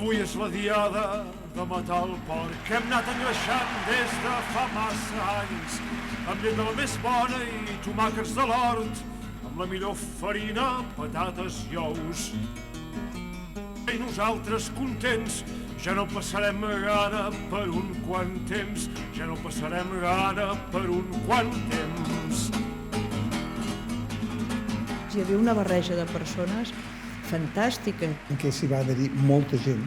Avui és la diada de matar el porc que hem anat engreixant des de fa massa anys, amb llet de la més bona i tomàquets de l'hort, amb la millor farina, patates i ous. I nosaltres contents, ja no passarem gana per un quant temps, ja no passarem gana per un quant temps. Hi havia una barreja de persones fantàstica. En què s'hi va adherir molta gent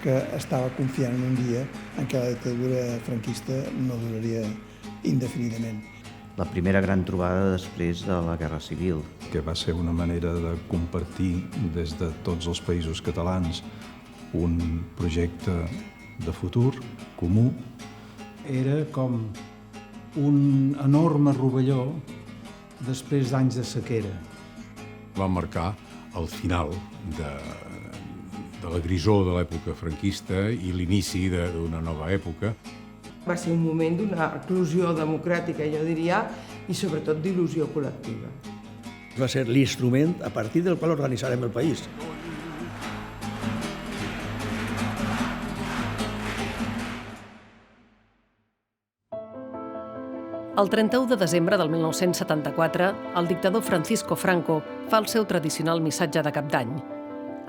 que estava confiant en un dia en què la dictadura franquista no duraria indefinidament. La primera gran trobada després de la Guerra Civil. Que va ser una manera de compartir des de tots els països catalans un projecte de futur comú. Era com un enorme rovelló després d'anys de sequera. Va marcar el final de la grisor de l'època franquista i l'inici d'una nova època. Va ser un moment d'una eclosió democràtica, jo diria, i sobretot d'il·lusió col·lectiva. Va ser l'instrument a partir del qual organitzarem el país. El 31 de desembre del 1974, el dictador Francisco Franco fa el seu tradicional missatge de cap d'any.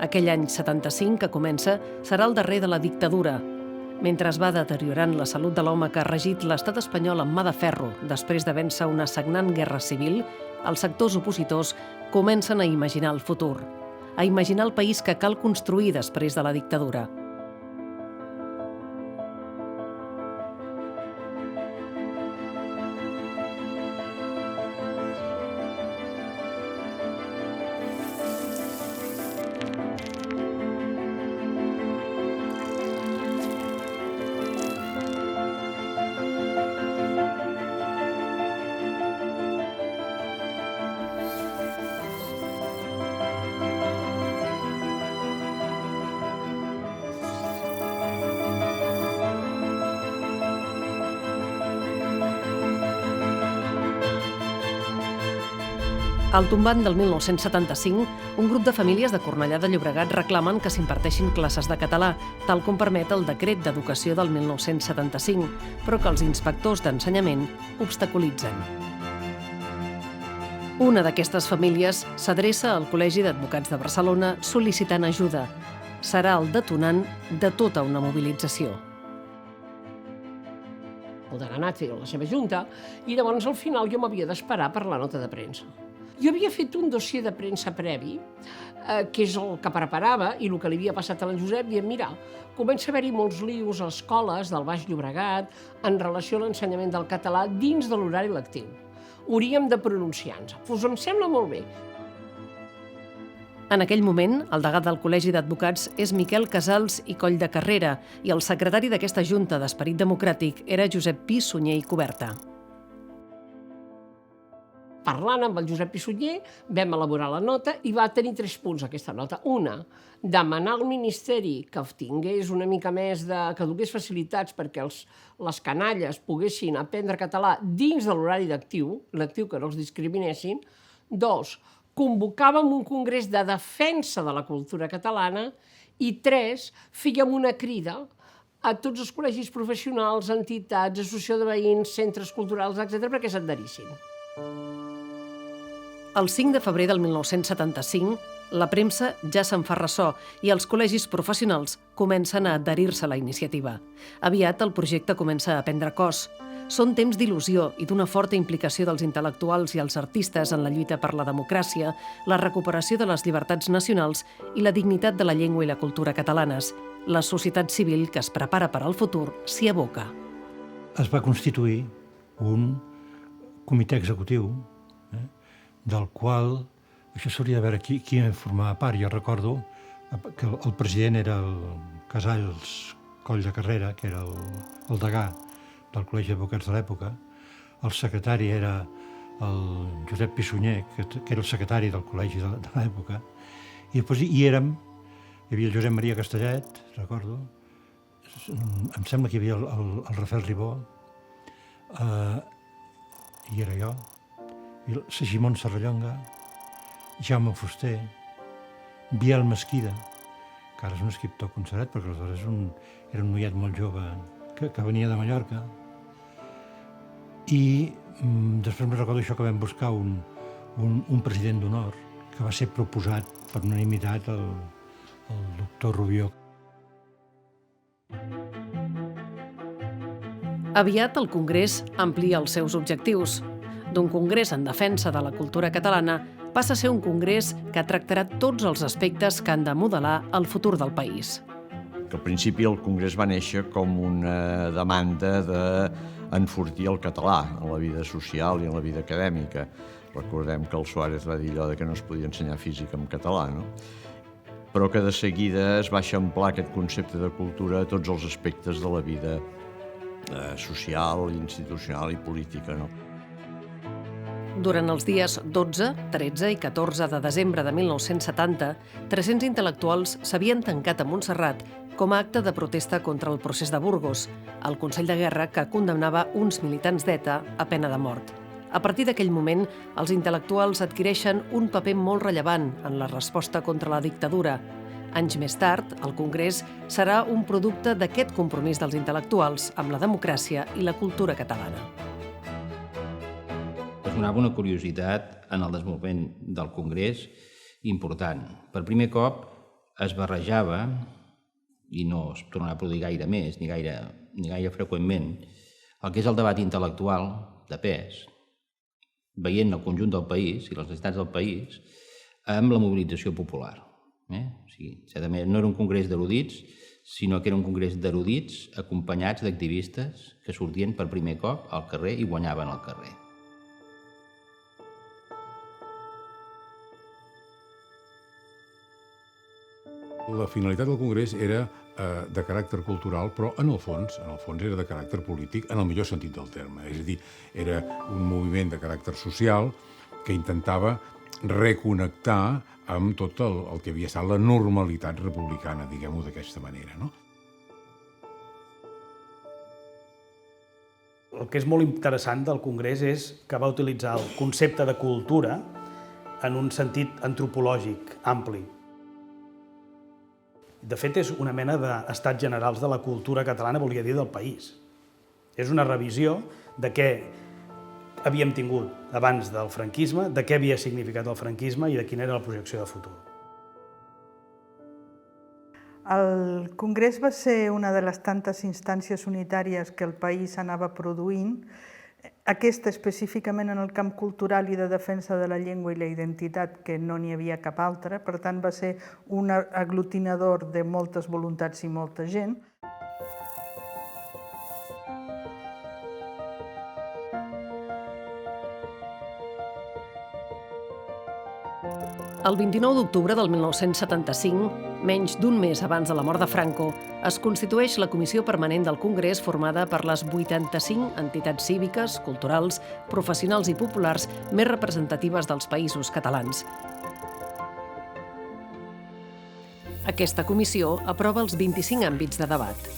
Aquell any 75 que comença serà el darrer de la dictadura. Mentre es va deteriorant la salut de l'home que ha regit l'estat espanyol amb mà de ferro després de vèncer una sagnant guerra civil, els sectors opositors comencen a imaginar el futur, a imaginar el país que cal construir després de la dictadura. Al tombant del 1975, un grup de famílies de Cornellà de Llobregat reclamen que s'imparteixin classes de català, tal com permet el decret d'educació del 1975, però que els inspectors d'ensenyament obstaculitzen. Una d'aquestes famílies s'adreça al Col·legi d'Advocats de Barcelona sol·licitant ajuda. Serà el detonant de tota una mobilització. El deganat feia la seva junta i llavors al final jo m'havia d'esperar per la nota de premsa. Jo havia fet un dossier de premsa previ, que és el que preparava, i el que li havia passat a l'en Josep, dient, mira, comença a haver-hi molts lius a escoles del Baix Llobregat en relació a l'ensenyament del català dins de l'horari lectiu. Hauríem de pronunciar-nos. Doncs em sembla molt bé. En aquell moment, el degà del Col·legi d'Advocats és Miquel Casals i Coll de Carrera i el secretari d'aquesta Junta d'Esperit Democràtic era Josep Pi Sunyer i Coberta. Parlant amb el Josep Pi Sunyer, vam elaborar la nota i va tenir 3 punts aquesta nota. Una, demanar al Ministeri que tingués una mica més que donés facilitats perquè les canalles poguessin aprendre català dins de l'horari lectiu que no els discriminessin. 2, convocàvem un congrés de defensa de la cultura catalana. I 3, fèiem una crida a tots els col·legis professionals, entitats, associació de veïns, centres culturals, etc., perquè s'adherissin. El 5 de febrer del 1975, la premsa ja se'n fa ressò i els col·legis professionals comencen a adherir-se a la iniciativa. Aviat el projecte comença a prendre cos. Són temps d'il·lusió i d'una forta implicació dels intel·lectuals i els artistes en la lluita per la democràcia, la recuperació de les llibertats nacionals i la dignitat de la llengua i la cultura catalanes. La societat civil que es prepara per al futur s'hi aboca. Es va constituir un comitè executiu del qual, això s'hauria de veure qui en formava part. Jo recordo que el president era el Casals Coll de Carrera, que era el degà del Col·legi d'Advocats de l'època. El secretari era el Josep Pi Sunyer, que era el secretari del Col·legi de l'època. I després hi havia el Josep Maria Castellet, recordo. Em sembla que hi havia el Rafael Ribó. I era jo. I Segimon Serrallonga, Jaume Fuster, Biel Mesquida, encara és un escriptor consagrat, perquè aleshores era un noiet molt jove que venia de Mallorca. I després me recordo això que vam buscar un president d'honor que va ser proposat per unanimitat el doctor Rubió. Aviat el Congrés amplia els seus objectius. D'un congrés en defensa de la cultura catalana passa a ser un congrés que tractarà tots els aspectes que han de modelar el futur del país. Al principi el congrés va néixer com una demanda d'enfortir el català en la vida social i en la vida acadèmica. Recordem que el Suárez va dir allò que no es podia ensenyar física en català, no? Però que de seguida es va eixamplar aquest concepte de cultura a tots els aspectes de la vida social, institucional i política, no? Durant els dies 12, 13 i 14 de desembre de 1970, 300 intel·lectuals s'havien tancat a Montserrat com a acte de protesta contra el procés de Burgos, el Consell de Guerra que condemnava uns militants d'ETA a pena de mort. A partir d'aquell moment, els intel·lectuals adquireixen un paper molt rellevant en la resposta contra la dictadura. Anys més tard, el Congrés serà un producte d'aquest compromís dels intel·lectuals amb la democràcia i la cultura catalana. Es donava una curiositat en el desenvolupament del Congrés important. Per primer cop es barrejava, i no es tornarà a produir gaire més, ni gaire freqüentment, el que és el debat intel·lectual de pes, veient el conjunt del país i les necessitats del país amb la mobilització popular. O sigui, certament no era un congrés d'erudits, sinó que era un congrés d'erudits acompanyats d'activistes que sortien per primer cop al carrer i guanyaven al carrer. La finalitat del Congrés era de caràcter cultural, però en el fons era de caràcter polític, en el millor sentit del terme. És a dir, era un moviment de caràcter social que intentava reconnectar amb tot el que havia estat la normalitat republicana, diguem-ho d'aquesta manera, no? El que és molt interessant del Congrés és que va utilitzar el concepte de cultura en un sentit antropològic ampli. De fet, és una mena d'estats generals de la cultura catalana, volia dir, del país. És una revisió de què havíem tingut abans del franquisme, de què havia significat el franquisme i de quina era la projecció de futur. El Congrés va ser una de les tantes instàncies unitàries que el país anava produint, aquesta específicament en el camp cultural i de defensa de la llengua i la identitat, que no n'hi havia cap altra, per tant va ser un aglutinador de moltes voluntats i molta gent. El 29 d'octubre del 1975, menys d'un mes abans de la mort de Franco, es constitueix la Comissió Permanent del Congrés formada per les 85 entitats cíviques, culturals, professionals i populars més representatives dels països catalans. Aquesta comissió aprova els 25 àmbits de debat.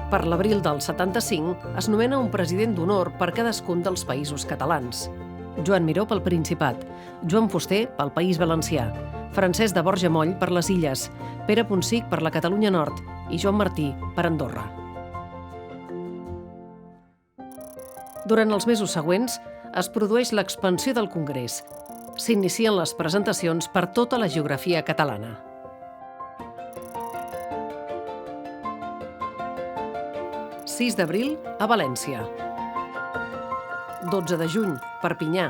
Per l'abril del 75 es nomena un president d'honor per cadascun dels països catalans. Joan Miró pel Principat, Joan Fuster pel País Valencià, Francesc de Borja Moll per les Illes, Pere Ponsich per la Catalunya Nord i Joan Martí per Andorra. Durant els mesos següents es produeix l'expansió del Congrés. S'inicien les presentacions per tota la geografia catalana. 6 d'abril, a València. 12 de juny, Perpinyà.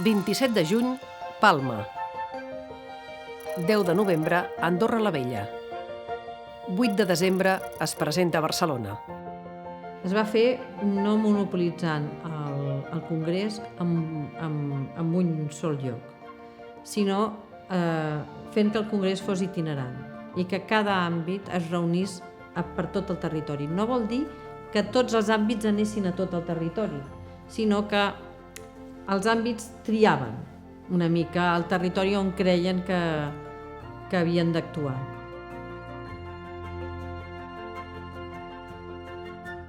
27 de juny, Palma. 10 de novembre, Andorra la Vella. 8 de desembre, es presenta a Barcelona. Es va fer no monopolitzant el Congrés en un sol lloc, sinó fent que el Congrés fos itinerant i que cada àmbit es reunís per tot el territori. No vol dir que tots els àmbits anessin a tot el territori, sinó que els àmbits triaven una mica el territori on creien que que havien d'actuar.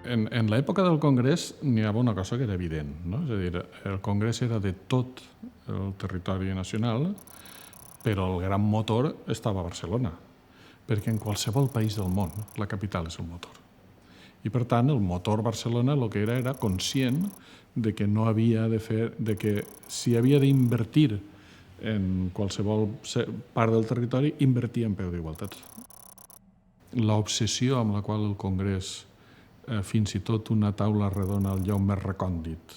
En l'època del Congrés n'hi havia una cosa que era evident, no? És a dir, el Congrés era de tot el territori nacional, però el gran motor estava a Barcelona, perquè en qualsevol país del món la capital és el motor. I per tant, el motor Barcelona el que era conscient de que no havia de fer, de que si havia d'invertir en qualsevol part del territori, invertia en peu d'igualtat. L'obsessió amb la qual el Congrés, fins i tot una taula redona al lloc més recòndit,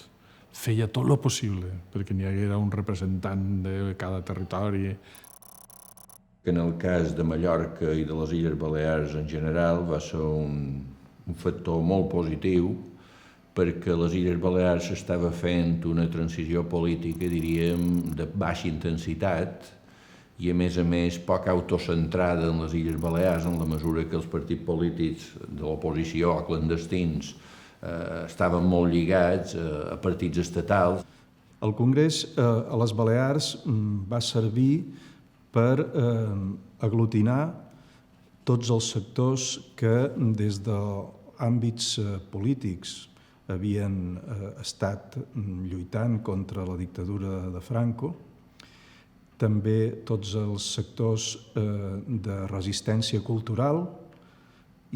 feia tot el possible perquè n'hi haguera un representant de cada territori. En el cas de Mallorca i de les Illes Balears en general va ser un factor molt positiu perquè a les Illes Balears s'estava fent una transició política, diríem, de baixa intensitat i, a més, poc autocentrada en les Illes Balears, en la mesura que els partits polítics de l'oposició o clandestins estaven molt lligats a partits estatals. El Congrés a les Balears va servir per aglutinar tots els sectors que des d'àmbits polítics havien estat lluitant contra la dictadura de Franco, també tots els sectors de resistència cultural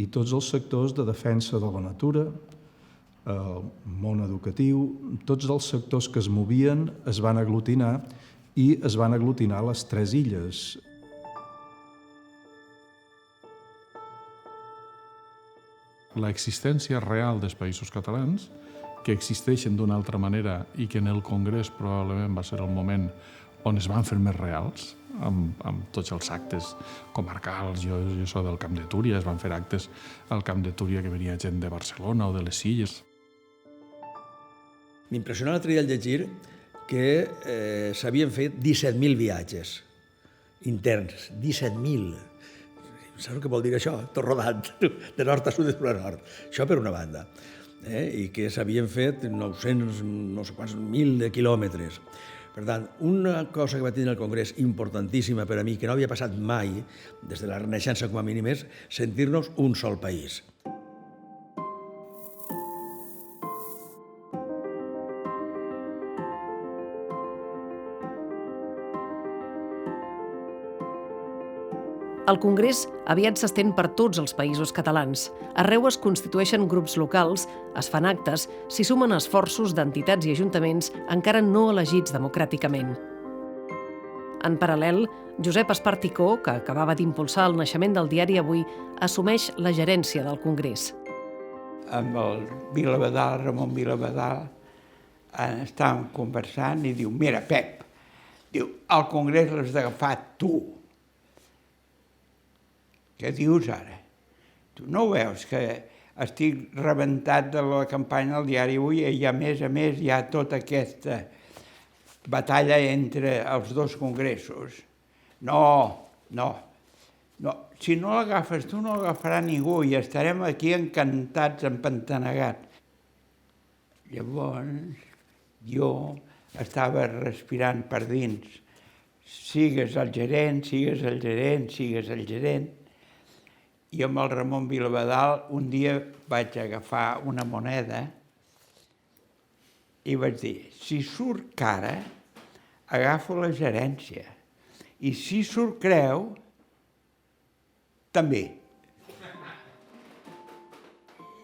i tots els sectors de defensa de la natura, el món educatiu, tots els sectors que es movien es van aglutinar i es van aglutinar les tres illes. L'existència real dels països catalans, que existeixen d'una altra manera i que en el Congrés probablement va ser el moment on es van fer més reals, amb tots els actes comarcals. Jo soc del Camp de Túria, es van fer actes al Camp de Túria que venia gent de Barcelona o de les Illes. M'impressiona l'altre dia al llegir que s'havien fet 17.000 viatges interns, 17.000. Saps el que vol dir això? Tot rodat, de nord a sud i de nord. Això per una banda. I que s'havien fet 900, no sé quants, 1.000 quilòmetres. Per tant, una cosa que va tenir el Congrés importantíssima per a mi, que no havia passat mai, des de la Renaixença com a mínim, és sentir-nos un sol país. El Congrés aviat s'estén per tots els països catalans. Arreu es constitueixen grups locals, es fan actes, s'hi sumen esforços d'entitats i ajuntaments encara no elegits democràticament. En paral·lel, Josep Esparticó, que acabava d'impulsar el naixement del diari Avui, assumeix la gerència del Congrés. Amb el Vilavadal, Ramon Vilavadal, estàvem conversant i diu: mira, Pep, diu, el Congrés l'has d'agafar tu. Què dius ara? Tu no veus que estic rebentat de la campanya del diari Avui i a més hi ha tota aquesta batalla entre els dos congressos? No. Si no l'agafes tu, no l'agafarà ningú i estarem aquí encantats, empantanegats. Llavors, jo estava respirant per dins. Sigues el gerent, sigues el gerent, sigues el gerent. I amb el Ramon Vilavadal un dia vaig agafar una moneda i vaig dir: si surt cara, agafo la gerència. I si surt creu, també.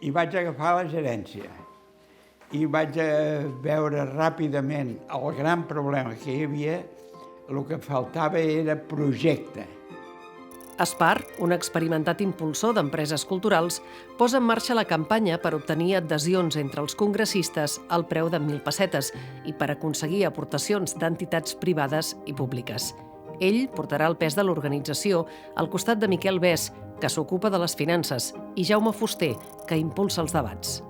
I vaig agafar la gerència. I vaig veure ràpidament el gran problema que hi havia. El que faltava era projecte. Espar, un experimentat impulsor d'empreses culturals, posa en marxa la campanya per obtenir adhesions entre els congressistes al preu de 1.000 pessetes i per aconseguir aportacions d'entitats privades i públiques. Ell portarà el pes de l'organització al costat de Miquel Bès, que s'ocupa de les finances, i Jaume Fuster, que impulsa els debats.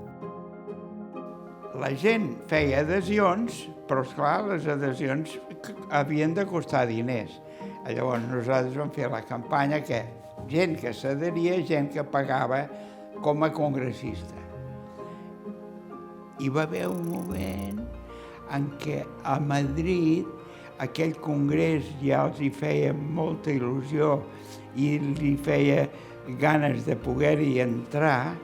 La gent feia adhesions, però esclar, les adhesions havien de costar diners. Llavors nosaltres vam fer la campanya que gent que s'adheria, gent que pagava com a congressista. Hi va haver un moment en què a Madrid aquell congrés ja els hi feia molta il·lusió i li feia ganes de poder-hi entrar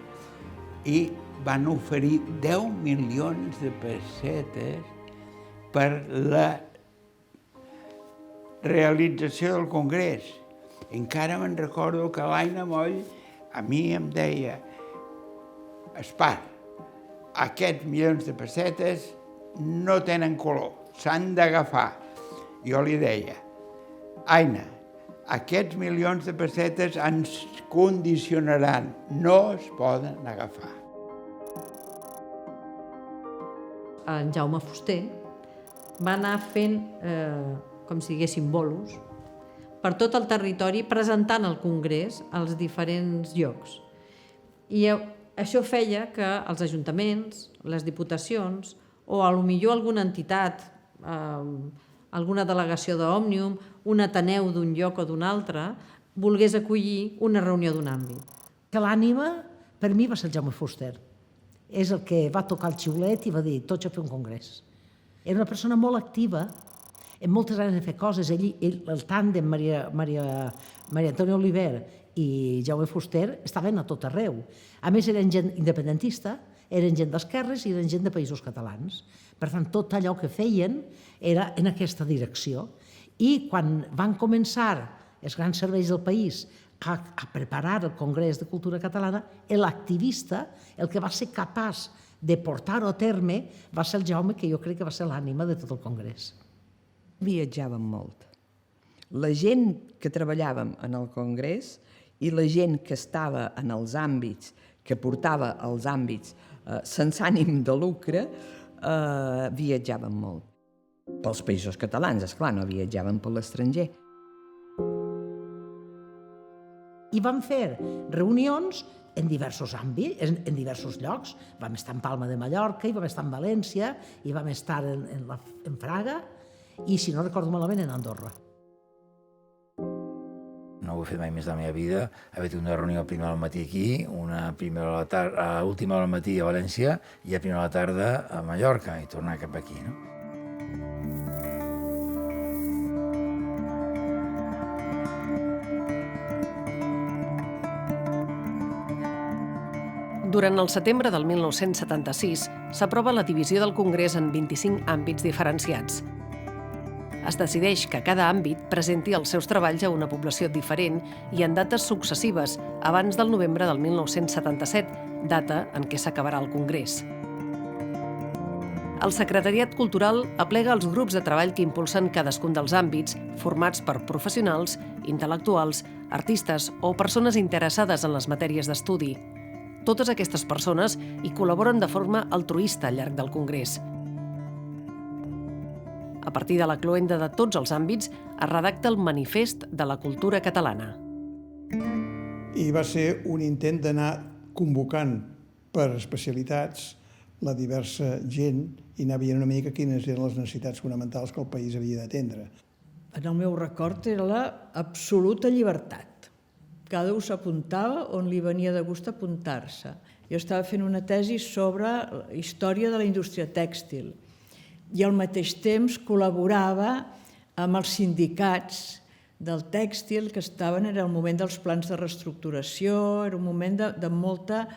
i van oferir 10 milions de pessetes per la realització del congrés. Encara me'n recordo que l'Aina Moll a mi em deia: Espar, aquests milions de pessetes no tenen color, s'han d'agafar. Jo li deia: Aina, aquests milions de pessetes ens condicionaran, no es poden agafar. En Jaume Fuster va anar fent, com si diguéssim, bolos per tot el territori, presentant el Congrés als diferents llocs. I això feia que els ajuntaments, les diputacions, o potser alguna entitat, alguna delegació d'Òmnium, un ateneu d'un lloc o d'un altre, volgués acollir una reunió d'un àmbit. Que l'ànima, per mi, va ser el Jaume Fuster. És el que va tocar el xiulet i va dir: tots a fer un congrés. Era una persona molt activa, amb moltes ganes de fer coses. El tàndem Maria Antònia Oliver i Jaume Fuster estaven a tot arreu. A més, eren gent independentista, eren gent d'esquerres i eren gent de països catalans. Per tant, tot allò que feien era en aquesta direcció. I quan van començar els grans serveis del país a preparar el Congrés de Cultura Catalana, l'activista, el que va ser capaç de portar-ho a terme, va ser el Jaume, que jo crec que va ser l'ànima de tot el Congrés. Viatjàvem molt. La gent que treballàvem en el Congrés i la gent que estava en els àmbits, que portava els àmbits sense ànim de lucre, viatjàvem molt. Pels països catalans, esclar, no viatjàvem per l'estranger. I vam fer reunions en diversos àmbits, en diversos llocs. Vam estar en Palma de Mallorca, i vam estar en València, i vam estar en Praga, i, si no recordo malament, en Andorra. No ho he fet mai més de la meva vida, haver tingut una reunió a primera al matí aquí, una última al matí a València i a primera a la tarda a Mallorca, i tornar cap aquí, no? Durant el setembre del 1976 s'aprova la divisió del Congrés en 25 àmbits diferenciats. Es decideix que cada àmbit presenti els seus treballs a una població diferent i en dates successives, abans del novembre del 1977, data en què s'acabarà el Congrés. El Secretariat Cultural aplega els grups de treball que impulsen cadascun dels àmbits, formats per professionals, intel·lectuals, artistes o persones interessades en les matèries d'estudi. Totes aquestes persones hi col·laboren de forma altruista al llarg del Congrés. A partir de la cloenda de tots els àmbits, es redacta el Manifest de la Cultura Catalana. I va ser un intent d'anar convocant per especialitats la diversa gent i anar veient una mica quines eren les necessitats fonamentals que el país havia d'atendre. En el meu record era l'absoluta llibertat. Cada un s'apuntava on li venia de gust apuntar-se. Jo estava fent una tesi sobre la història de la indústria tèxtil i al mateix temps col·laborava amb els sindicats del tèxtil que estaven, era el moment dels plans de reestructuració, era un moment de molta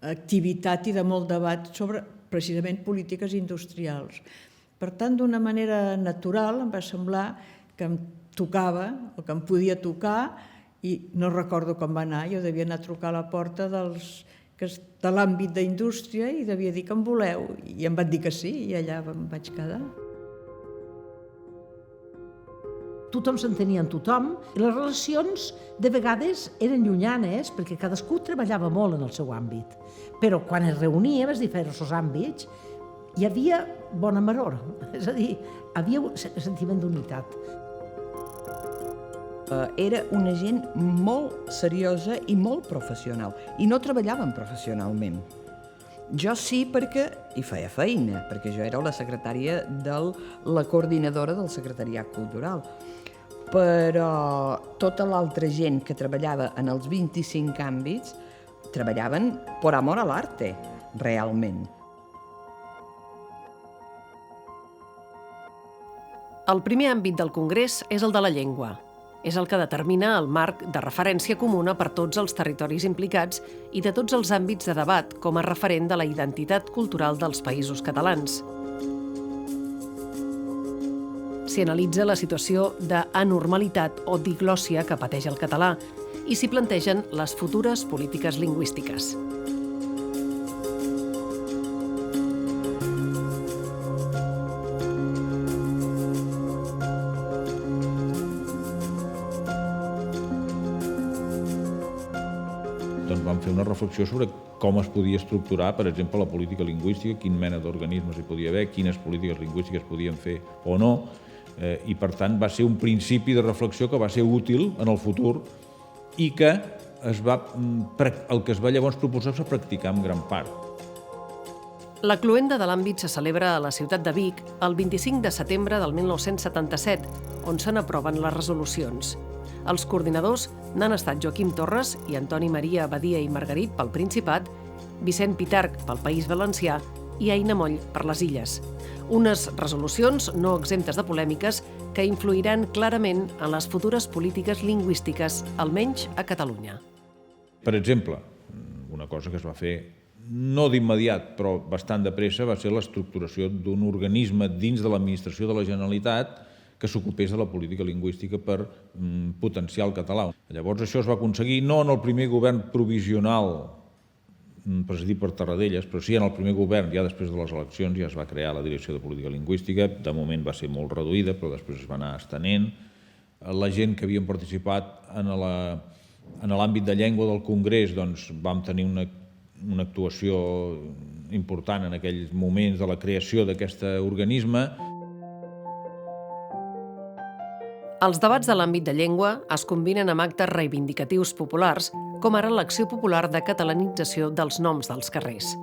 activitat i de molt debat sobre precisament polítiques industrials. Per tant, d'una manera natural em va semblar que em tocava o que em podia tocar, i no recordo com va anar, jo devia anar a trucar a la porta de l'àmbit d'indústria i devia dir que em voleu, i em van dir que sí, i allà em vaig quedar. Tothom s'entenia amb tothom, i les relacions de vegades eren llunyanes perquè cadascú treballava molt en el seu àmbit. Però quan es reuníem els diversos àmbits hi havia bona maror, és a dir, havia un sentiment d'unitat. Era una gent molt seriosa i molt professional, i no treballàvem professionalment. Jo sí perquè hi feia feina, perquè jo era la secretària de la coordinadora del Secretariat Cultural. Però tota l'altra gent que treballava en els 25 àmbits treballaven por amor al arte, realment. El primer àmbit del Congrés és el de la llengua. És el que determina el marc de referència comuna per tots els territoris implicats i de tots els àmbits de debat com a referent de la identitat cultural dels països catalans. S'hi analitza la situació d'anormalitat o diglòssia que pateix el català i s'hi plantegen les futures polítiques lingüístiques. Doncs vam fer una reflexió sobre com es podia estructurar, per exemple, la política lingüística, quin mena d'organismes hi podia haver, quines polítiques lingüístiques podien fer o no, i per tant va ser un principi de reflexió que va ser útil en el futur i que el que es va llavors proposar es va practicar en gran part. La cloenda de l'àmbit se celebra a la ciutat de Vic el 25 de setembre del 1977, on se n'aproven les resolucions. Els coordinadors n'han estat Joaquim Torres i Antoni Maria Badia i Margarit pel Principat, Vicent Pitarch pel País Valencià i Aina Moll per les Illes. Unes resolucions no exemptes de polèmiques que influiran clarament en les futures polítiques lingüístiques, almenys a Catalunya. Per exemple, una cosa que es va fer no d'immediat, però bastant de pressa, va ser l'estructuració d'un organisme dins de l'administració de la Generalitat que s'ocupés de la política lingüística per potenciar el català. Llavors això es va aconseguir no en el primer govern provisional presidit per Tarradellas, però sí en el primer govern, ja després de les eleccions, ja es va crear la Direcció de Política Lingüística. De moment va ser molt reduïda, però després es va anar estenent. La gent que havíem participat en l'àmbit de llengua del Congrés, doncs vam tenir una actuació important en aquells moments de la creació d'aquest organisme. Els debats de l'àmbit de llengua es combinen amb actes reivindicatius populars, com ara l'acció popular de catalanització dels noms dels carrers.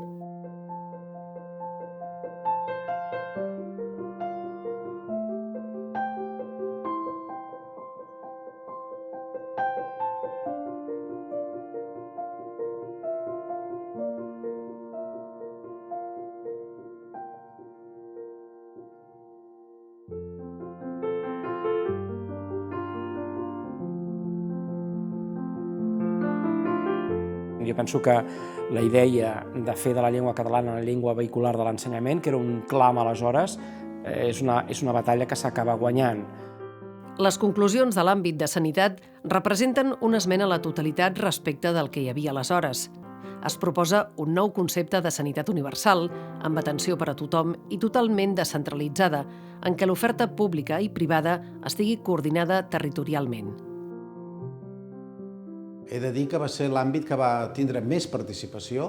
Jo penso que la idea de fer de la llengua catalana la llengua vehicular de l'ensenyament, que era un clam aleshores, és una batalla que s'acaba guanyant. Les conclusions de l'àmbit de sanitat representen una esmena a la totalitat respecte del que hi havia aleshores. Es proposa un nou concepte de sanitat universal, amb atenció per a tothom i totalment descentralitzada, en què l'oferta pública i privada estigui coordinada territorialment. He de dir que va ser l'àmbit que va tindre més participació,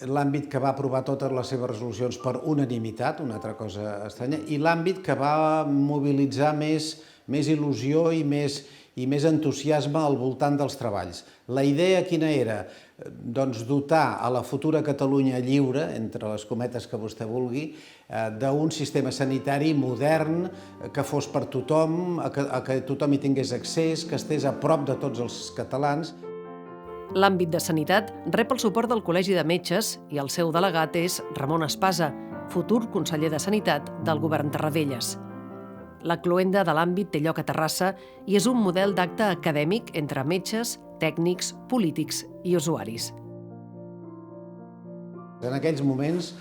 l'àmbit que va aprovar totes les seves resolucions per unanimitat, una altra cosa estranya, i l'àmbit que va mobilitzar més il·lusió i més entusiasme al voltant dels treballs. La idea quina era? Doncs dotar a la futura Catalunya lliure, entre les cometes que vostè vulgui, d'un sistema sanitari modern, que fos per tothom, que tothom hi tingués accés, que estés a prop de tots els catalans. L'àmbit de sanitat rep el suport del Col·legi de Metges i el seu delegat és Ramon Espasa, futur conseller de Sanitat del govern Tarradellas. La cloenda de l'àmbit té lloc a Terrassa i és un model d'acte acadèmic entre metges, tècnics, polítics i usuaris. En aquells moments,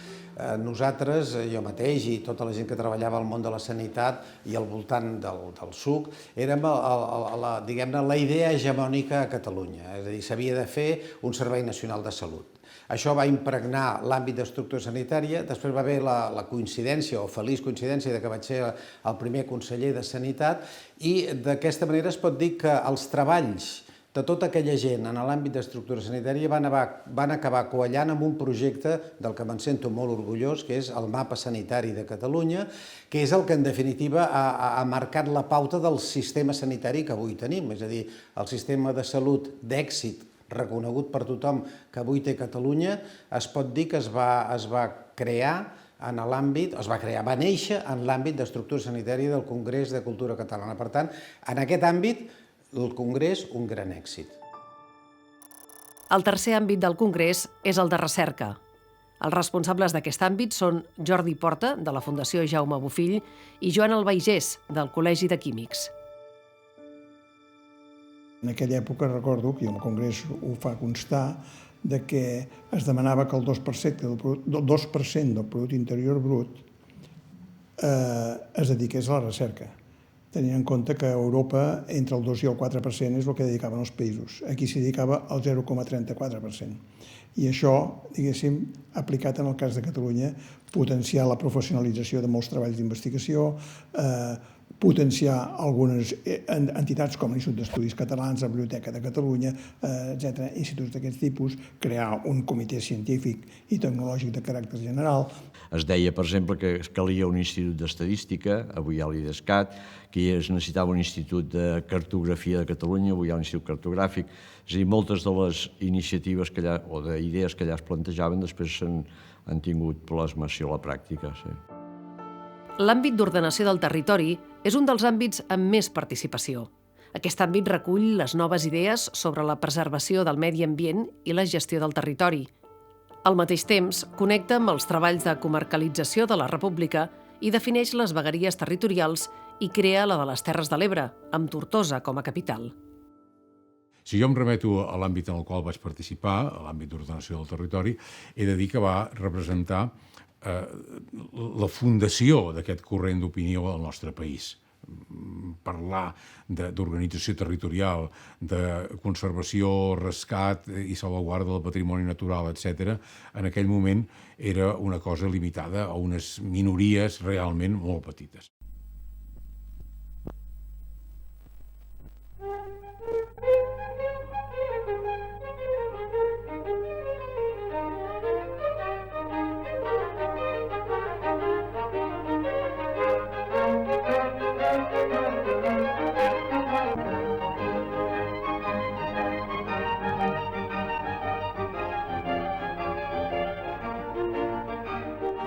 nosaltres, jo mateix i tota la gent que treballava al món de la sanitat i al voltant del SUC, érem la idea hegemònica a Catalunya, és a dir, s'havia de fer un Servei Nacional de Salut. Això va impregnar l'àmbit d'estructura sanitària, després va haver la coincidència, o feliç coincidència, que vaig ser el primer conseller de Sanitat, i d'aquesta manera es pot dir que els treballs de tota aquella gent en l'àmbit d'estructura sanitària van acabar quallant amb un projecte del que me'n sento molt orgullós, que és el mapa sanitari de Catalunya, que és el que en definitiva ha marcat la pauta del sistema sanitari que avui tenim, és a dir, el sistema de salut d'èxit reconegut per tothom que avui té Catalunya, es pot dir que es va crear en l'àmbit, va néixer en l'àmbit d'estructura sanitària del Congrés de Cultura Catalana. Per tant, en aquest àmbit, el Congrés, un gran èxit. El tercer àmbit del Congrés és el de recerca. Els responsables d'aquest àmbit són Jordi Porta, de la Fundació Jaume Bofill, i Joan Albaigés, del Col·legi de Químics. En aquella època recordo, que el Congrés ho fa constar, de que es demanava que el 2% del producte interior brut es dediqués a la recerca, tenint en compte que a Europa entre el 2 i el 4% és el que dedicaven els països. Aquí s'hi dedicava el 0,34%. I això, diguéssim, aplicat en el cas de Catalunya, potenciar la professionalització de molts treballs d'investigació, potenciar algunes entitats com l'Institut d'Estudis Catalans, la Biblioteca de Catalunya, etc., instituts d'aquest tipus, crear un comitè científic i tecnològic de caràcter general. Es deia, per exemple, que calia un institut d'estadística, avui hi ha l'IDESCAT, que es necessitava un institut de cartografia de Catalunya, avui hi ha un institut cartogràfic. És a dir, moltes de les iniciatives o d'idees que allà es plantejaven després han tingut plasmació a la pràctica. L'àmbit d'ordenació del territori és un dels àmbits amb més participació. Aquest àmbit recull les noves idees sobre la preservació del medi ambient i la gestió del territori. Al mateix temps, connecta amb els treballs de comarcalització de la República i defineix les vegueries territorials i crea la de les Terres de l'Ebre, amb Tortosa com a capital. Si jo em remeto a l'àmbit en el qual vaig participar, a l'àmbit d'ordenació del territori, he de dir que va representar la fundació d'aquest corrent d'opinió al nostre país. Parlar d'organització territorial, de conservació, rescat i salvaguarda del patrimoni natural, etc., en aquell moment era una cosa limitada a unes minories realment molt petites.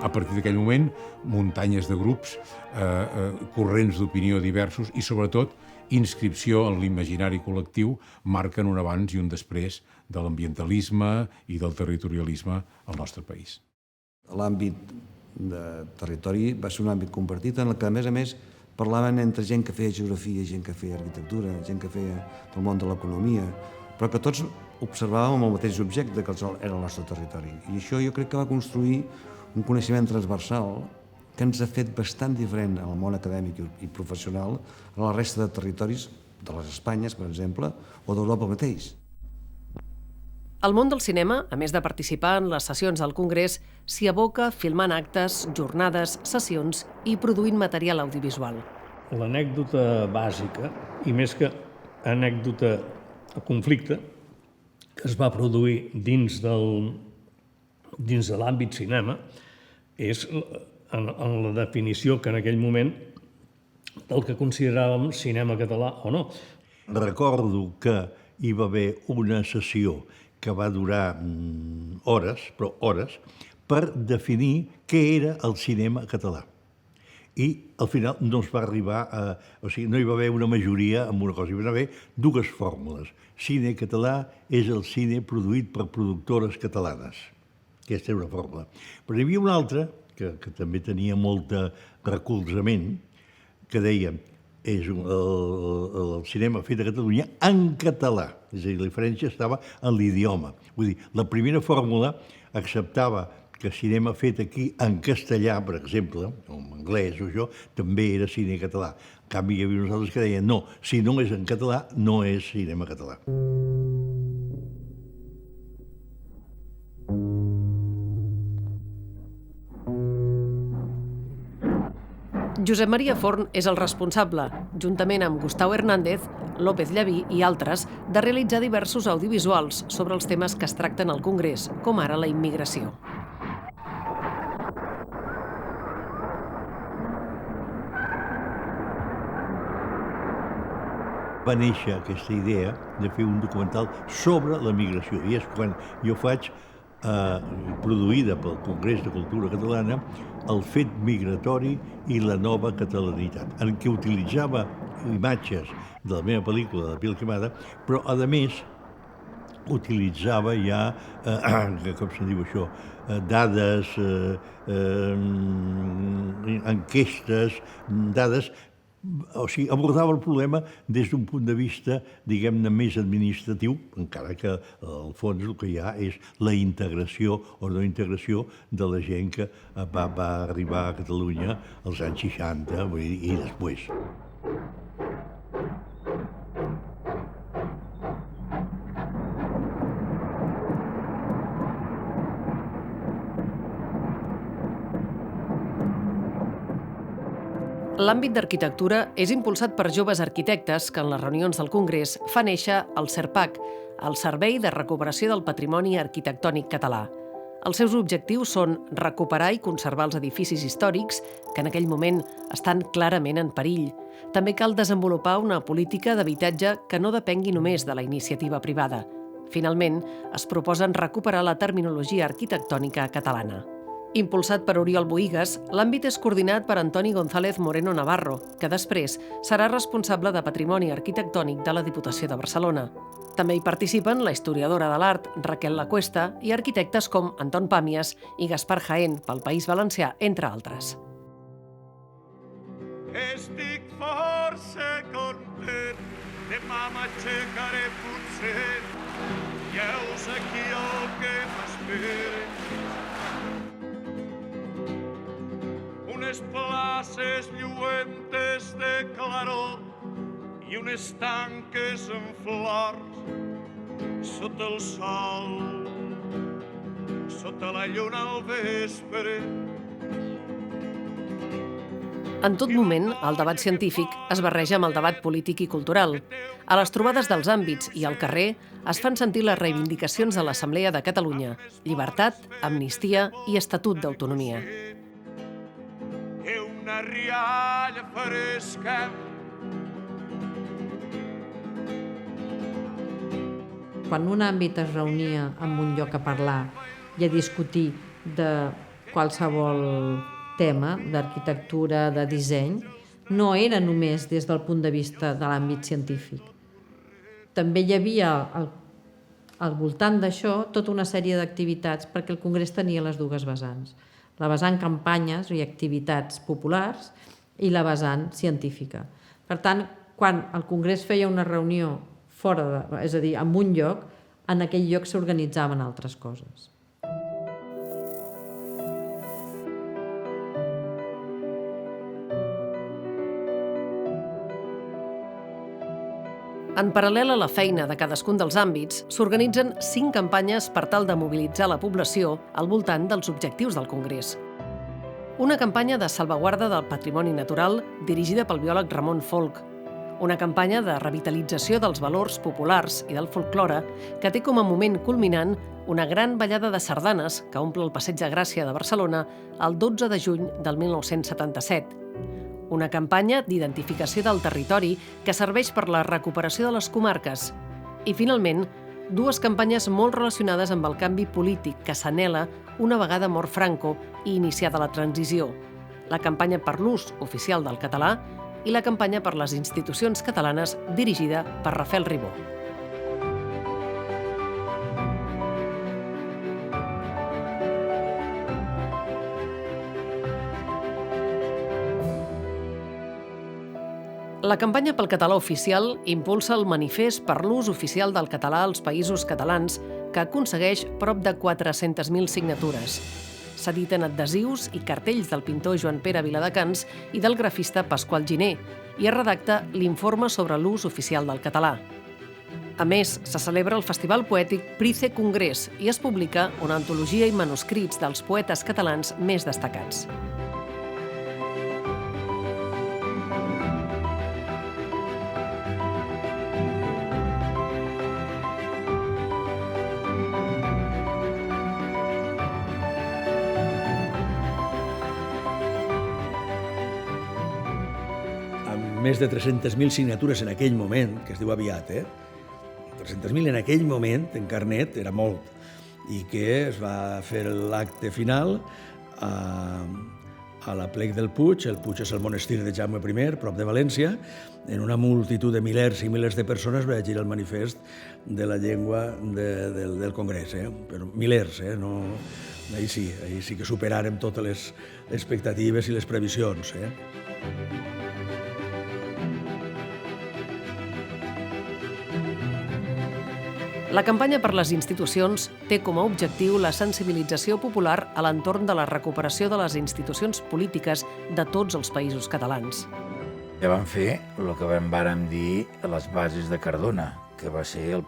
A partir d'aquell moment, muntanyes de grups, corrents d'opinió diversos i, sobretot, inscripció en l'imaginari col·lectiu marquen un abans i un després de l'ambientalisme i del territorialisme al nostre país. L'àmbit de territori va ser un àmbit compartit en el que, a més, parlaven entre gent que feia geografia, gent que feia arquitectura, gent que feia del món de l'economia, però que tots observàvem el mateix objecte que era el nostre territori. I això jo crec que va construir un coneixement transversal que ens ha fet bastant diferent en el món acadèmic i professional a la resta de territoris de les Espanyes, per exemple, o d'Europa mateix. El món del cinema, a més de participar en les sessions del Congrés, s'hi aboca filmant actes, jornades, sessions i produint material audiovisual. L'anècdota bàsica, i més que anècdota a conflicte, que es va produir dins de l'àmbit cinema, és en la definició que en aquell moment del que consideràvem cinema català o no. Recordo que hi va haver una sessió que va durar hores, però hores, per definir què era el cinema català. I al final no es va arribar a... O sigui, no hi va haver una majoria en una cosa, hi va haver dues fórmules. Cine català és el cine produït per productores catalanes. Aquesta era una fórmula. Però hi havia una altra, que també tenia molt de recolzament, que deia és el cinema fet a Catalunya en català. És a dir, la diferència estava en l'idioma. Vull dir, la primera fórmula acceptava que cinema fet aquí en castellà, per exemple, o en anglès o això, també era cine català. En canvi, hi havia uns altres que deien no, si no és en català, no és cinema català. Josep Maria Forn és el responsable, juntament amb Gustau Hernández, López Llaví i altres, de realitzar diversos audiovisuals sobre els temes que es tracten al Congrés, com ara la immigració. Va néixer aquesta idea de fer un documental sobre la migració. I és quan jo faig, produïda pel Congrés de Cultura Catalana, el fet migratori i la nova catalanitat, en què utilitzava imatges de la meva pel·lícula, de la Pil Quemada, però, a més, utilitzava ja, com se diu això, dades, enquestes, dades, o sigui, abordava el problema des d'un punt de vista, diguem-ne, més administratiu, encara que al fons el que hi ha és la integració o no integració de la gent que va arribar a Catalunya als anys 60 i després. L'àmbit d'arquitectura és impulsat per joves arquitectes que en les reunions del Congrés fa néixer el SERPAC, el Servei de Recuperació del Patrimoni Arquitectònic Català. Els seus objectius són recuperar i conservar els edificis històrics que en aquell moment estan clarament en perill. També cal desenvolupar una política d'habitatge que no depengui només de la iniciativa privada. Finalment, es proposen recuperar la terminologia arquitectònica catalana. Impulsat per Oriol Bohigas, l'àmbit és coordinat per Antoni González Moreno Navarro, que després serà responsable de Patrimoni Arquitectònic de la Diputació de Barcelona. També hi participen la historiadora de l'art Raquel Lacuesta i arquitectes com Anton Pàmies i Gaspar Jaén pel País Valencià, entre altres. Estic força content, demà m'aixecaré potser, i heus aquí el que m'espera. Unes places lluentes de claror i unes tanques en flors sota el sol, sota la lluna al vespre. En tot moment, el debat científic es barreja amb el debat polític i cultural. A les trobades dels àmbits i al carrer es fan sentir les reivindicacions de l'Assemblea de Catalunya: llibertat, amnistia i estatut d'autonomia. Una rialla fresca. Quan un àmbit es reunia en un lloc a parlar i a discutir de qualsevol tema, d'arquitectura, de disseny, no era només des del punt de vista de l'àmbit científic. També hi havia al voltant d'això tota una sèrie d'activitats, perquè el Congrés tenia les dues vessants. La vessant campanyes i activitats populars i la vessant científica. Per tant, quan el Congrés feia una reunió fora, és a dir, en un lloc, en aquell lloc s'organitzaven altres coses. En paral·lel a la feina de cadascun dels àmbits, s'organitzen 5 campanyes per tal de mobilitzar la població al voltant dels objectius del Congrés. Una campanya de salvaguarda del patrimoni natural dirigida pel biòleg Ramon Folch. Una campanya de revitalització dels valors populars i del folklore que té com a moment culminant una gran ballada de sardanes que omple el Passeig de Gràcia de Barcelona el 12 de juny del 1977. Una campanya d'identificació del territori que serveix per la recuperació de les comarques. I, finalment, 2 campanyes molt relacionades amb el canvi polític que s'anhela una vegada mort Franco i iniciada la transició. La campanya per l'ús oficial del català i la campanya per les institucions catalanes dirigida per Rafael Ribó. La campanya pel català oficial impulsa el manifest per l'ús oficial del català als països catalans, que aconsegueix prop de 400.000 signatures. S'editen adhesius i cartells del pintor Joan Pere Viladecans i del grafista Pasqual Giner, i es redacta l'informe sobre l'ús oficial del català. A més, se celebra el Festival Poètic Price Congrés i es publica una antologia i manuscrits dels poetes catalans més destacats. Més de 300.000 signatures en aquell moment, que es diu aviat, 300.000 en aquell moment, en carnet, era molt, i que es va fer l'acte final a la Plec del Puig. El Puig és el monestir de Jaume I, prop de València. En una multitud de milers i milers de persones va llegir el manifest de la llengua del Congrés. Però milers, no? Ahí sí que superàrem totes les expectatives i les previsions. La campanya per les institucions té com a objectiu la sensibilització popular a l'entorn de la recuperació de les institucions polítiques de tots els països catalans. Ja vam fer el que vàrem dir les bases de Cardona, que va ser el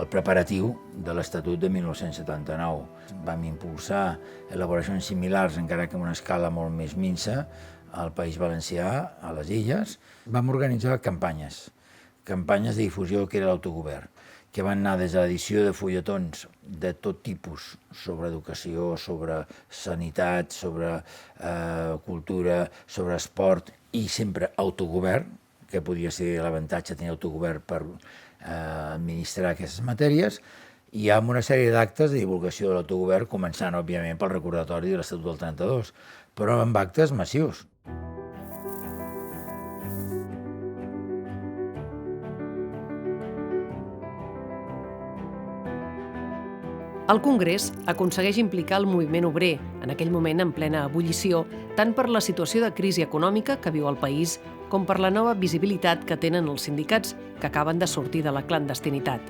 preparatiu de l'Estatut de 1979. Vam impulsar elaboracions similars, encara que en una escala molt més minsa, al País Valencià, a les Illes. Vam organitzar campanyes de difusió que era l'autogovern, que van anar des de l'edició de fulletons de tot tipus sobre educació, sobre sanitat, sobre cultura, sobre esport i sempre autogovern, que podia ser l'avantatge de tenir autogovern per administrar aquestes matèries, i amb una sèrie d'actes de divulgació de l'autogovern, començant, òbviament, pel recordatori de l'Estatut del 32, però amb actes massius. El Congrés aconsegueix implicar el moviment obrer, en aquell moment en plena ebullició, tant per la situació de crisi econòmica que viu el país, com per la nova visibilitat que tenen els sindicats que acaben de sortir de la clandestinitat.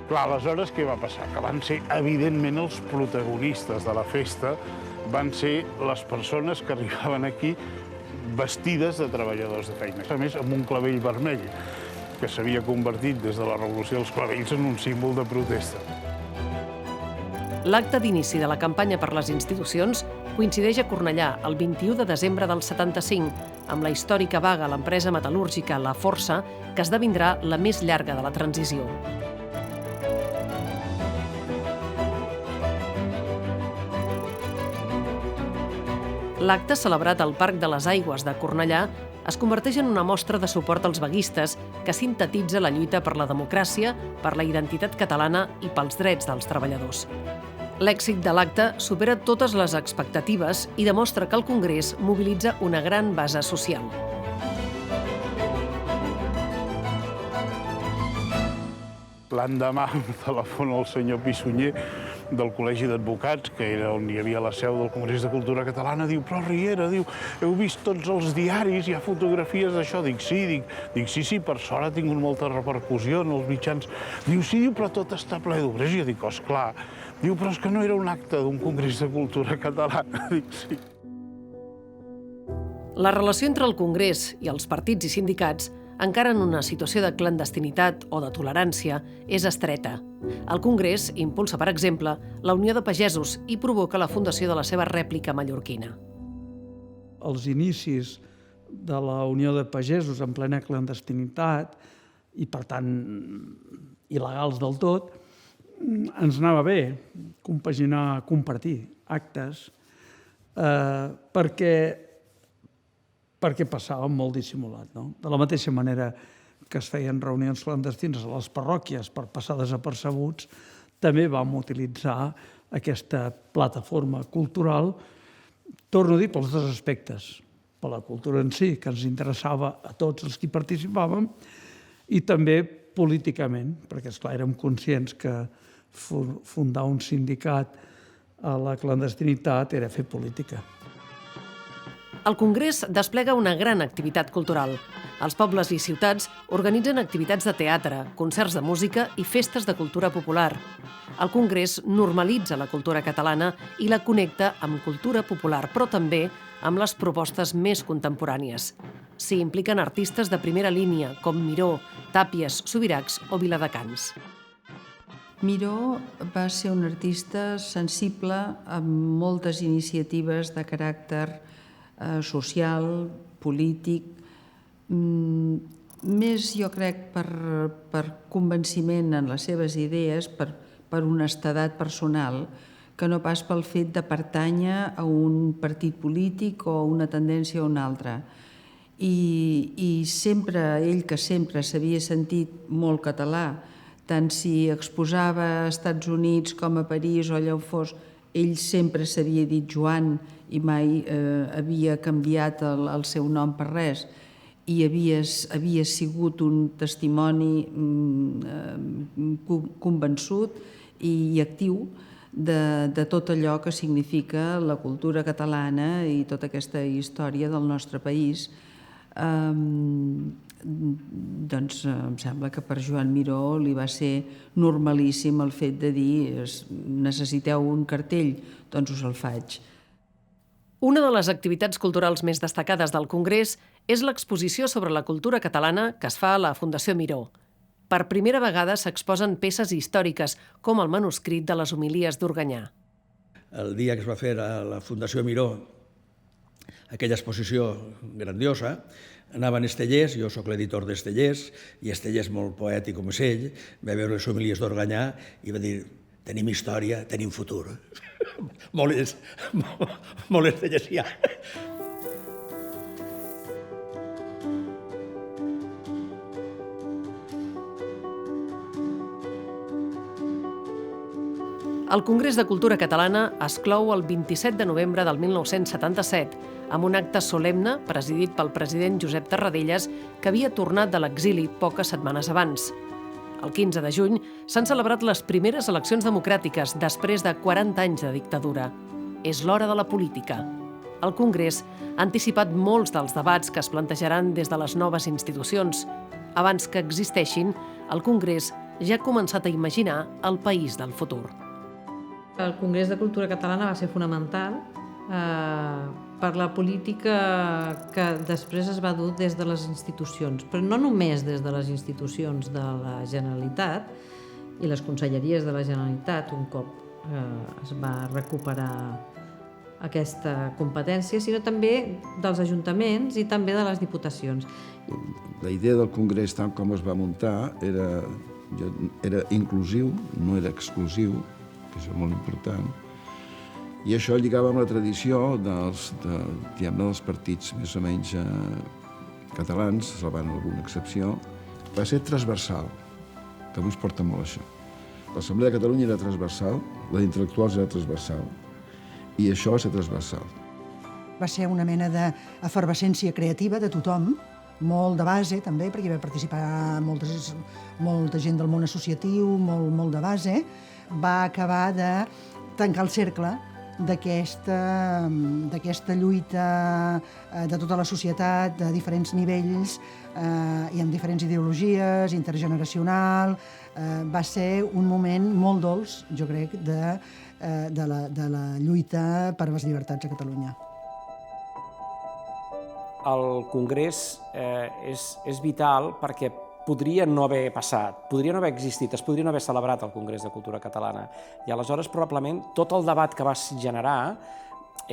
Clar, aleshores què va passar? Que van ser, evidentment, els protagonistes de la festa, van ser les persones que arribaven aquí vestides de treballadors de feina. A més, amb un clavell vermell, que s'havia convertit des de la Revolució dels Clavells en un símbol de protesta. L'acte d'inici de la campanya per les institucions coincideix a Cornellà el 21 de desembre del 75, amb la històrica vaga a l'empresa metal·lúrgica La Força, que esdevindrà la més llarga de la transició. L'acte, celebrat al Parc de les Aigües de Cornellà, es converteix en una mostra de suport als vaguistes que sintetitza la lluita per la democràcia, per la identitat catalana i pels drets dels treballadors. L'èxit de l'acte supera totes les expectatives i demostra que el Congrés mobilitza una gran base social. L'endemà em telefona el senyor Pissunyer del Col·legi d'Advocats, que era on hi havia la seu del Congrés de Cultura Catalana, diu, però Riera, diu, heu vist tots els diaris, hi ha fotografies d'això? Dic, sí, per sort ha tingut molta repercussió en els mitjans. Diu, sí, però tot està ple d'obrers. Jo dic, esclar. Diu, però és que no era un acte d'un Congrés de Cultura Catalana. Dic, sí. La relació entre el Congrés i els partits i sindicats, encara en una situació de clandestinitat o de tolerància, és estreta. El Congrés impulsa, per exemple, la Unió de Pagesos i provoca la fundació de la seva rèplica mallorquina. Els inicis de la Unió de Pagesos en plena clandestinitat i, per tant, il·legals del tot, ens anava bé compaginar, compartir actes, perquè passava molt dissimulat. De la mateixa manera que es feien reunions clandestines a les parròquies per passar desapercebuts, també vam utilitzar aquesta plataforma cultural, torno a dir, pels dos aspectes, per la cultura en si, que ens interessava a tots els que hi participàvem, i també políticament, perquè, esclar, érem conscients que fundar un sindicat a la clandestinitat era fer política. El Congrés desplega una gran activitat cultural. Els pobles i ciutats organitzen activitats de teatre, concerts de música i festes de cultura popular. El Congrés normalitza la cultura catalana i la connecta amb cultura popular, però també amb les propostes més contemporànies. S'hi impliquen artistes de primera línia, com Miró, Tàpies, Subirachs o Viladecans. Miró va ser un artista sensible amb moltes iniciatives de caràcter social, polític, més, jo crec, per convenciment en les seves idees, per honestedat personal, que no pas pel fet de pertànyer a un partit polític o a una tendència o una altra. I sempre, ell que sempre s'havia sentit molt català, tant si exposava a Estats Units com a París o allà on fos, ell sempre s'havia dit Joan i mai havia canviat el seu nom per res, i havia sigut un testimoni convençut i actiu de tot allò que significa la cultura catalana i tota aquesta història del nostre país. Doncs em sembla que per Joan Miró li va ser normalíssim el fet de dir necessiteu un cartell, doncs us el faig. Una de les activitats culturals més destacades del Congrés és l'exposició sobre la cultura catalana que es fa a la Fundació Miró. Per primera vegada s'exposen peces històriques, com el manuscrit de les homilies d'Organyà. El dia que es va fer a la Fundació Miró aquella exposició grandiosa, anaven Estellers, jo sóc l'editor d'Estellers, i Estellers, molt poètic com és ell, va veure les homilies d'Organyà i va dir tenim història, tenim futur. Molt estellesià. El Congrés de Cultura Catalana es clou el 27 de novembre del 1977 amb un acte solemne presidit pel president Josep Tarradellas, que havia tornat de l'exili poques setmanes abans. El 15 de juny s'han celebrat les primeres eleccions democràtiques després de 40 anys de dictadura. És l'hora de la política. El Congrés ha anticipat molts dels debats que es plantejaran des de les noves institucions. Abans que existeixin, el Congrés ja ha començat a imaginar el país del futur. El Congrés de Cultura Catalana va ser fonamental per la política que després es va dur des de les institucions, però no només des de les institucions de la Generalitat i les conselleries de la Generalitat, un cop es va recuperar aquesta competència, sinó també dels ajuntaments i també de les diputacions. La idea del Congrés, tal com es va muntar, era inclusiu, no era exclusiu, que és molt important, i això lligava amb la tradició dels partits més o menys catalans, salvant alguna excepció. Va ser transversal, que avui es porta molt això. L'Assemblea de Catalunya era transversal, la d'intel·lectuals era transversal, i això va ser transversal. Va ser una mena d'efervescència creativa de tothom, molt de base també, perquè hi va participar molta gent del món associatiu, molt de base. Va acabar de tancar el cercle d'aquesta lluita de tota la societat, de diferents nivells i amb diferents ideologies, intergeneracional. Va ser un moment molt dolç, jo crec, de la lluita per les llibertats a Catalunya. El Congrés és vital perquè podria no haver passat, podria no haver existit, es podria no haver celebrat el Congrés de Cultura Catalana. I aleshores, probablement, tot el debat que va generar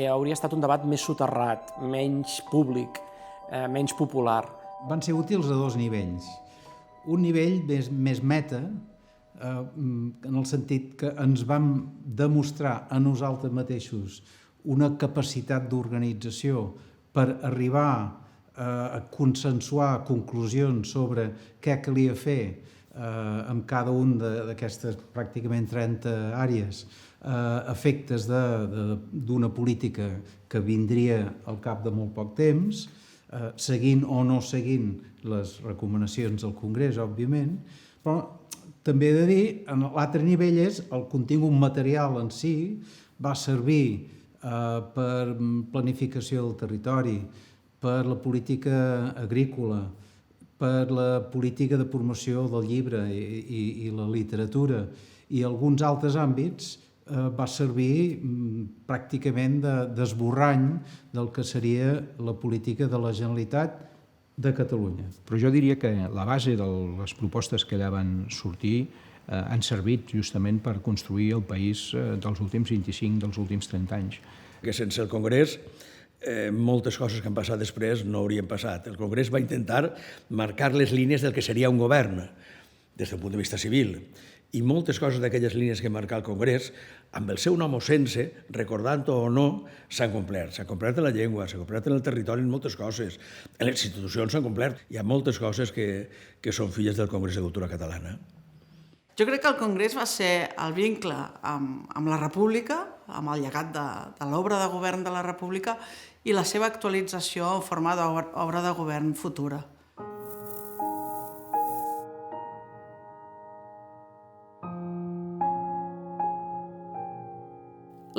hauria estat un debat més soterrat, menys públic, menys popular. Van ser útils a dos nivells. Un nivell més meta, en el sentit que ens vam demostrar a nosaltres mateixos una capacitat d'organització per arribar a consensuar conclusions sobre què calia fer amb cada un d'aquestes pràcticament 30 àrees, efectes d'una política que vindria al cap de molt poc temps, seguint o no seguint les recomanacions del Congrés, òbviament, però també he de dir, l'altre nivell és el contingut material en si va servir per planificació del territori, per la política agrícola, per la política de promoció del llibre i la literatura i alguns altres àmbits, va servir pràcticament d'esborrany del que seria la política de la Generalitat de Catalunya. Però jo diria que la base de les propostes que allà van sortir han servit justament per construir el país dels últims 25, dels últims 30 anys. Que sense el Congrés moltes coses que han passat després no haurien passat. El Congrés va intentar marcar les línies del que seria un govern des del punt de vista civil. I moltes coses d'aquelles línies que marca el Congrés, amb el seu nom o sense, recordant-ho o no, s'han complert. S'han complert en la llengua, s'han complert en el territori, en moltes coses. En les institucions s'han complert. Hi ha moltes coses que són filles del Congrés de Cultura Catalana. Jo crec que el Congrés va ser el vincle amb la República, amb el llegat de l'obra de govern de la República i la seva actualització en forma d'obra de govern futura.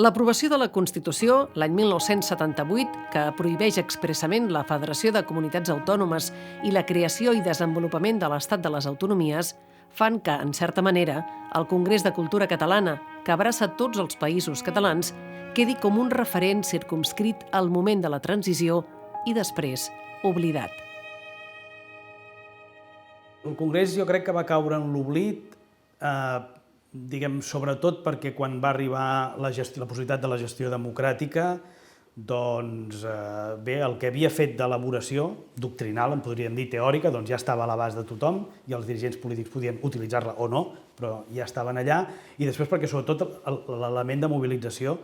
L'aprovació de la Constitució, l'any 1978, que prohibeix expressament la Federació de Comunitats Autònomes i la creació i desenvolupament de l'Estat de les Autonomies, fan que, en certa manera, el Congrés de Cultura Catalana, que abraça tots els països catalans, quedi com un referent circumscrit al moment de la transició i després oblidat. El Congrés jo crec que va caure en l'oblit, sobretot perquè quan va arribar la possibilitat de la gestió democràtica, doncs bé, el que havia fet d'elaboració doctrinal, en podríem dir teòrica, doncs ja estava a l'abast de tothom i els dirigents polítics podien utilitzar-la o no, però ja estaven allà, i després perquè sobretot l'element de mobilització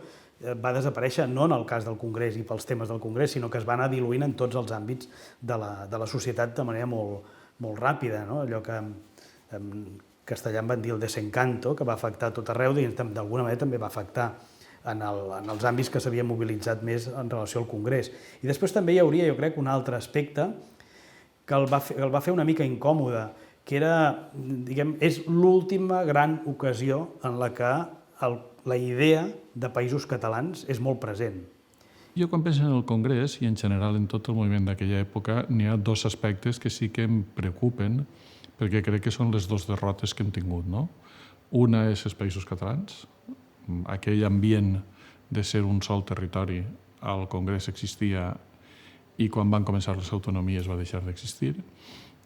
va desaparèixer no en el cas del Congrés i pels temes del Congrés, sinó que es va anar diluint en tots els àmbits de la societat de manera molt ràpida, allò que en castellà en van dir el desencanto, que va afectar tot arreu i d'alguna manera també va afectar en els àmbits que s'havien mobilitzat més en relació al Congrés. I després també hi hauria, jo crec, un altre aspecte que el va fer una mica incòmode, que era, és l'última gran ocasió en la que la idea de països catalans és molt present. Jo quan penso en el Congrés, i en general en tot el moviment d'aquella època, n'hi ha dos aspectes que sí que em preocupen, perquè crec que són les dues derrotes que hem tingut. Una és els països catalans, aquell ambient de ser un sol territori al Congrés existia i quan van començar les autonomies va deixar d'existir.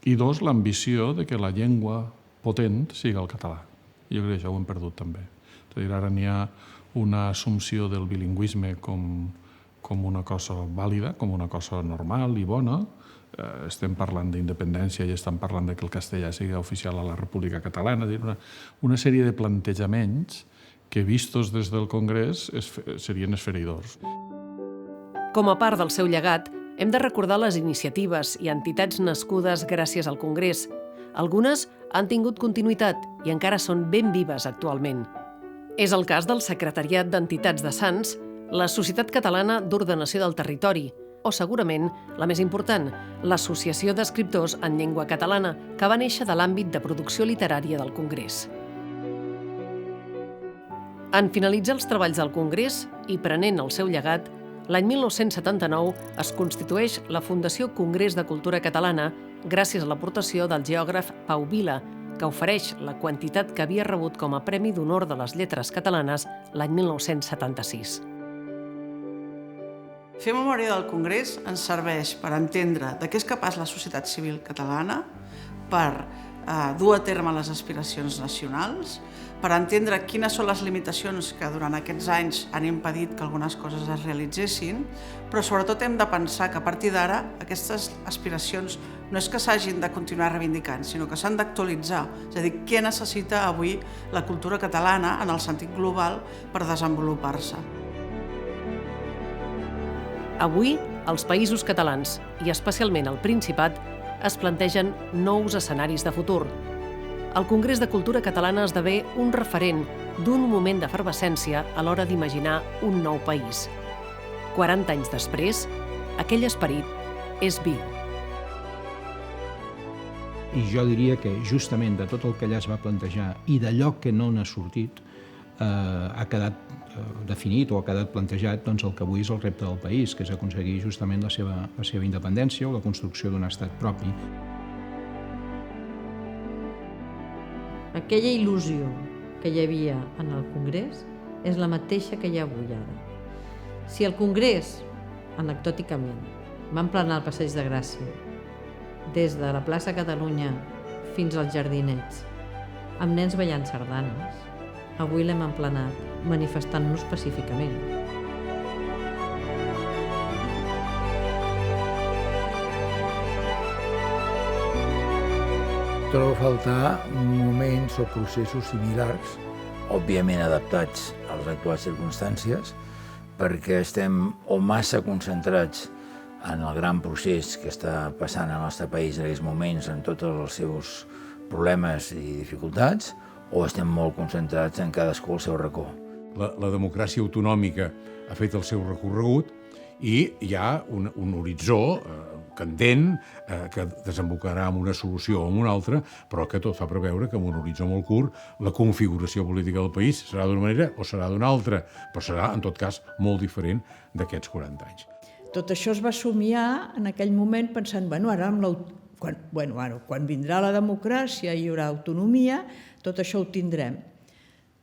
I dos, l'ambició de que la llengua potent sigui el català. Jo crec que això ho hem perdut també. És a dir, ara n'hi ha una assumpció del bilingüisme com una cosa vàlida, com una cosa normal i bona. Estem parlant d'independència i estem parlant que el castellà sigui oficial a la República Catalana. Una sèrie de plantejaments que, vistos des del Congrés, serien esfereïdors. Com a part del seu llegat, hem de recordar les iniciatives i entitats nascudes gràcies al Congrés. Algunes han tingut continuïtat i encara són ben vives actualment. És el cas del Secretariat d'Entitats de Sants, la Societat Catalana d'Ordenació del Territori, o segurament, la més important, l'Associació d'Escriptors en Llengua Catalana, que va néixer de l'àmbit de producció literària del Congrés. En finalitzar els treballs del Congrés i prenent el seu llegat, l'any 1979 es constitueix la Fundació Congrés de Cultura Catalana gràcies a l'aportació del geògraf Pau Vila, que ofereix la quantitat que havia rebut com a Premi d'Honor de les Lletres Catalanes l'any 1976. Fer memòria del Congrés ens serveix per entendre de què és capaç la societat civil catalana, per dur a terme les aspiracions nacionals, per entendre quines són les limitacions que durant aquests anys han impedit que algunes coses es realitzessin, però sobretot hem de pensar que a partir d'ara aquestes aspiracions no és que s'hagin de continuar reivindicant, sinó que s'han d'actualitzar. És a dir, què necessita avui la cultura catalana en el sentit global per desenvolupar-se. Avui, els països catalans, i especialment el Principat, es plantegen nous escenaris de futur. El Congrés de Cultura Catalana esdevé un referent d'un moment d'efervescència a l'hora d'imaginar un nou país. 40 anys després, aquell esperit és viu. I jo diria que justament de tot el que allà es va plantejar i d'allò que no n'ha sortit, ha quedat definit o ha quedat plantejat el que avui és el repte del país, que és aconseguir justament la seva independència o la construcció d'un estat propi. Aquella il·lusió que hi havia en el Congrés és la mateixa que hi ha avui ara. Si el Congrés, anecdòticament, va emplenar el Passeig de Gràcia des de la plaça Catalunya fins als Jardinets, amb nens ballant sardanes, avui l'hem emplenat manifestant-nos pacíficament. Trobo a faltar moments o processos similars, òbviament adaptats a les actuals circumstàncies, perquè estem o massa concentrats en el gran procés que està passant al nostre país en aquests moments, en tots els seus problemes i dificultats, o estem molt concentrats en cadascú al seu racó. la democràcia autonòmica ha fet el seu recorregut i hi ha un horitzó candent que desembocarà en una solució o en una altra, però que tot fa preveure que en un horitzó molt curt la configuració política del país serà d'una manera o serà d'una altra, però serà, en tot cas, molt diferent d'aquests 40 anys. Tot això es va somiar en aquell moment pensant, ara quan vindrà la democràcia i hi haurà autonomia, tot això ho tindrem.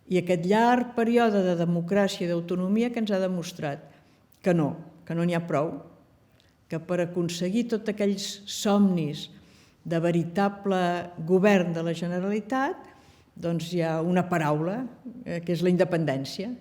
I aquest llarg període de democràcia i d'autonomia que ens ha demostrat que no n'hi ha prou, que per aconseguir tots aquells somnis de veritable govern de la Generalitat, doncs hi ha una paraula, que és la independència.